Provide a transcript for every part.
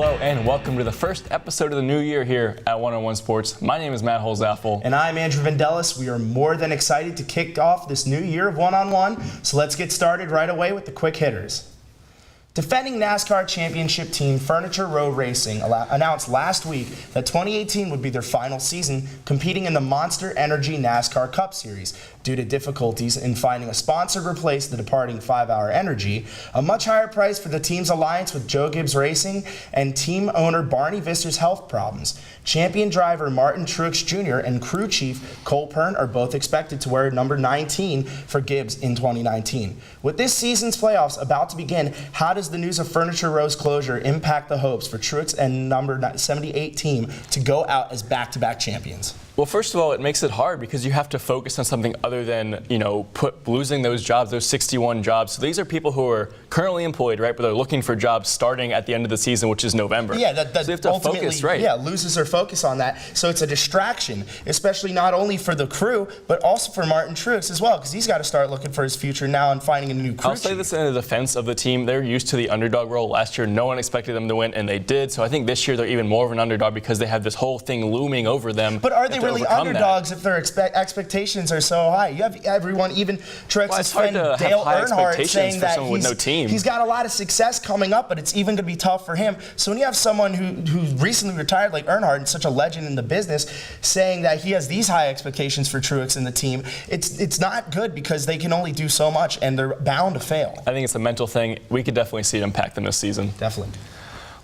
Hello and welcome to the first episode of the new year here at 101 Sports. My name is Matt Holzapfel. And I'm Andrew Vendelis. We are more than excited to kick off this new year of one-on-one. So let's get started right away with the quick hitters. Defending NASCAR championship team Furniture Road Racing announced last week that 2018 would be their final season competing in the Monster Energy NASCAR Cup Series due to difficulties in finding a sponsor to replace the departing 5-Hour Energy, a much higher price for the team's alliance with Joe Gibbs Racing, and team owner Barney Visser's health problems. Champion driver Martin Truex Jr. and crew chief Cole Pearn are both expected to wear number 19 for Gibbs in 2019. With this season's playoffs about to begin, how does the news of Furniture Row's closure impact the hopes for Truex and number 78 team to go out as back-to-back champions? Well, first of all, it makes it hard because you have to focus on something other than, losing those jobs, those 61 jobs. So these are people who are currently employed, right? But they're looking for jobs starting at the end of the season, which is November. Yeah, so you have to focus, right? Yeah, loses their focus on that. So it's a distraction, especially not only for the crew, but also for Martin Truex as well, because he's got to start looking for his future now and finding a new crew I'll say this in the defense of the team. They're used to the underdog role. Last year, no one expected them to win, and they did. So I think this year they're even more of an underdog because they have this whole thing looming over them. But are they really underdogs if their expectations are so high? You have everyone, even Truex's friend Dale Earnhardt, saying that he's got a lot of success coming up, but it's even going to be tough for him. So when you have someone who recently retired like Earnhardt and such a legend in the business saying that he has these high expectations for Truex and the team, it's not good because they can only do so much and they're bound to fail. I think it's a mental thing. We could definitely see it impact them this season. Definitely.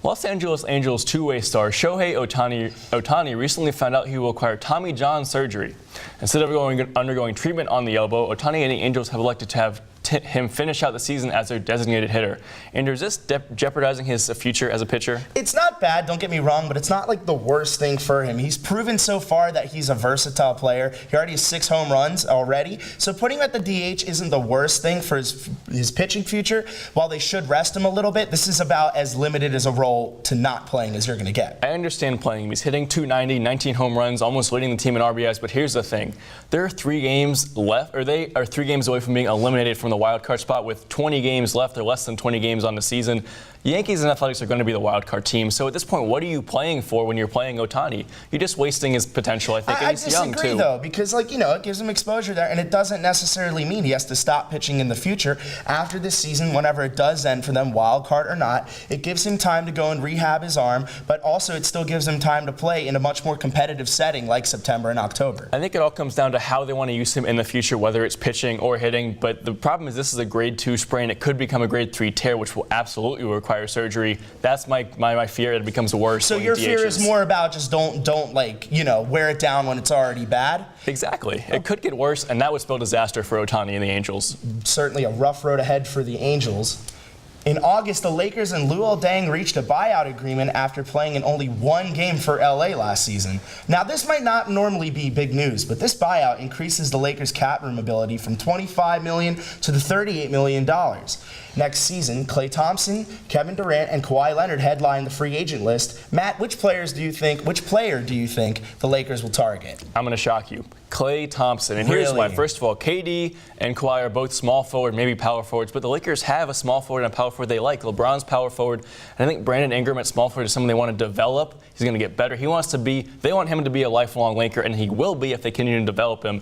Los Angeles Angels two-way star Shohei Ohtani recently found out he will require Tommy John surgery. Instead of undergoing treatment on the elbow, Ohtani and the Angels have elected to have him finish out the season as their designated hitter. And is this jeopardizing his future as a pitcher? It's not bad, don't get me wrong, but it's not like the worst thing for him. He's proven so far that he's a versatile player. He already has 6 home runs already. So putting him at the DH isn't the worst thing for his pitching future. While they should rest him a little bit, this is about as limited as a role to not playing as you're going to get. I understand playing him. He's hitting .290, 19 home runs, almost leading the team in RBIs. But here's the thing. There are 3 games left, or they are 3 games away from being eliminated from the wild card spot with 20 games left, or less than 20 games on the season. Yankees and Athletics are going to be the wild card team. So at this point, what are you playing for when you're playing Ohtani? You're just wasting his potential, I think. And he's young, too. I disagree, though, because, it gives him exposure there, and it doesn't necessarily mean he has to stop pitching in the future. After this season, whenever it does end for them, wild card or not, it gives him time to go and rehab his arm, but also it still gives him time to play in a much more competitive setting like September and October. I think it all comes down to how they want to use him in the future, whether it's pitching or hitting. But the problem is this is a grade 2 sprain. It could become a grade 3 tear, which will absolutely require surgery. That's my fear. It becomes worse. So your fear is more about just don't wear it down when it's already bad? Exactly. It could get worse, and that would spell disaster for Ohtani and the Angels. Certainly a rough road ahead for the Angels. In August, the Lakers and Luol Deng reached a buyout agreement after playing in only 1 game for LA last season. Now, this might not normally be big news, but this buyout increases the Lakers' cap room ability from $25 million to the $38 million. Next season, Klay Thompson, Kevin Durant, and Kawhi Leonard headline the free agent list. Matt, which player do you think the Lakers will target? I'm going to shock you. Klay Thompson. And here's why. First of all, KD and Kawhi are both small forward, maybe power forwards, but the Lakers have a small forward and a power forward they like. LeBron's power forward, and I think Brandon Ingram at small forward is someone they want to develop. He's going to get better. They want him to be a lifelong Laker, and he will be if they continue to develop him.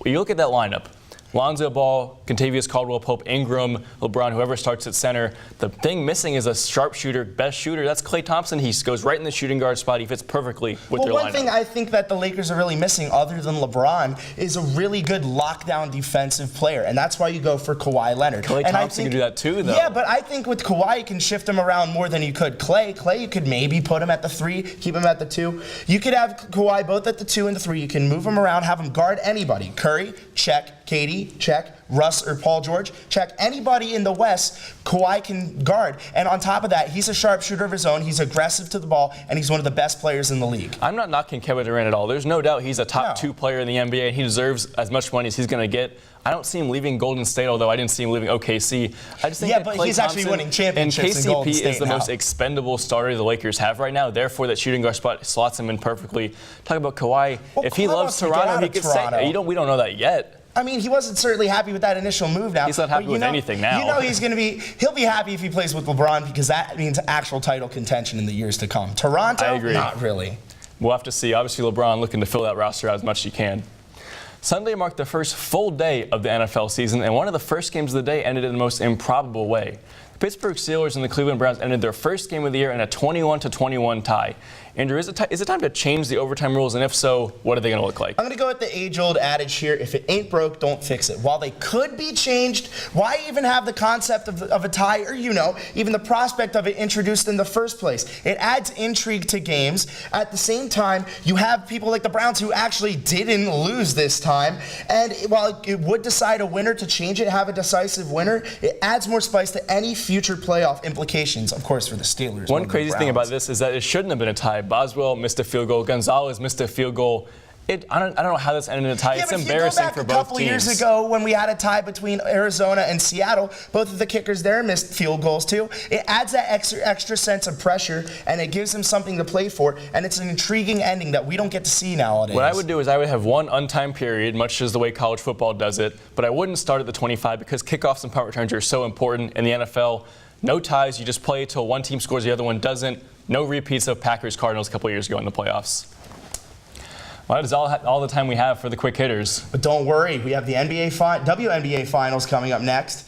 You look at that lineup. Lonzo Ball, Kentavious Caldwell-Pope, Ingram, LeBron, whoever starts at center. The thing missing is a sharpshooter, best shooter. That's Klay Thompson. He goes right in the shooting guard spot. He fits perfectly with their lineup. One thing I think that the Lakers are really missing, other than LeBron, is a really good lockdown defensive player, and that's why you go for Kawhi Leonard. Klay Thompson can do that too, though. Yeah, but I think with Kawhi, you can shift him around more than you could Klay. Klay, you could maybe put him at the 3, keep him at the 2. You could have Kawhi both at the 2 and the 3. You can move him around, have him guard anybody. Curry, check. KD, check. Russ or Paul George, check. Anybody in the West, Kawhi can guard. And on top of that, he's a sharpshooter of his own. He's aggressive to the ball, and he's one of the best players in the league. I'm not knocking Kevin Durant at all. There's no doubt he's a top 2 player in the NBA, and he deserves as much money as he's going to get. I don't see him leaving Golden State, although I didn't see him leaving OKC. I just think that but Klay he's Thompson actually winning championships and in Golden KCP State is the most expendable starter the Lakers have right now. Therefore, that shooting guard spot slots him in perfectly. Talk about Kawhi. If he loves Toronto, he could say, we don't know that yet. I mean, he wasn't certainly happy with that initial move now. He's not happy with anything now. You know he'll be happy if he plays with LeBron because that means actual title contention in the years to come. Toronto, I agree. Not really. We'll have to see. Obviously, LeBron looking to fill that roster out as much as he can. Sunday marked the first full day of the NFL season, and one of the first games of the day ended in the most improbable way. The Pittsburgh Steelers and the Cleveland Browns ended their first game of the year in a 21-21 tie. Andrew, is it time to change the overtime rules, and if so, what are they going to look like? I'm going to go with the age-old adage here, if it ain't broke, don't fix it. While they could be changed, why even have the concept of a tie, or even the prospect of it introduced in the first place? It adds intrigue to games. At the same time, you have people like the Browns who actually didn't lose this time, and while it would decide a winner to change it, have a decisive winner, it adds more spice to any future playoff implications, of course, for the Steelers. One crazy thing about this is that it shouldn't have been a tie. Boswell missed a field goal. Gonzalez missed a field goal. I don't know how this ended in a tie. Yeah, it's embarrassing for both teams. A couple years ago when we had a tie between Arizona and Seattle, both of the kickers there missed field goals too. It adds that extra sense of pressure, and it gives them something to play for, and it's an intriguing ending that we don't get to see nowadays. What I would do is I would have one untimed period, much as the way college football does it, but I wouldn't start at the 25 because kickoffs and punt returns are so important in the NFL. No ties. You just play till one team scores, the other one doesn't. No repeats of Packers-Cardinals a couple years ago in the playoffs. Well, that is all the time we have for the quick hitters. But don't worry, we have the WNBA finals coming up next.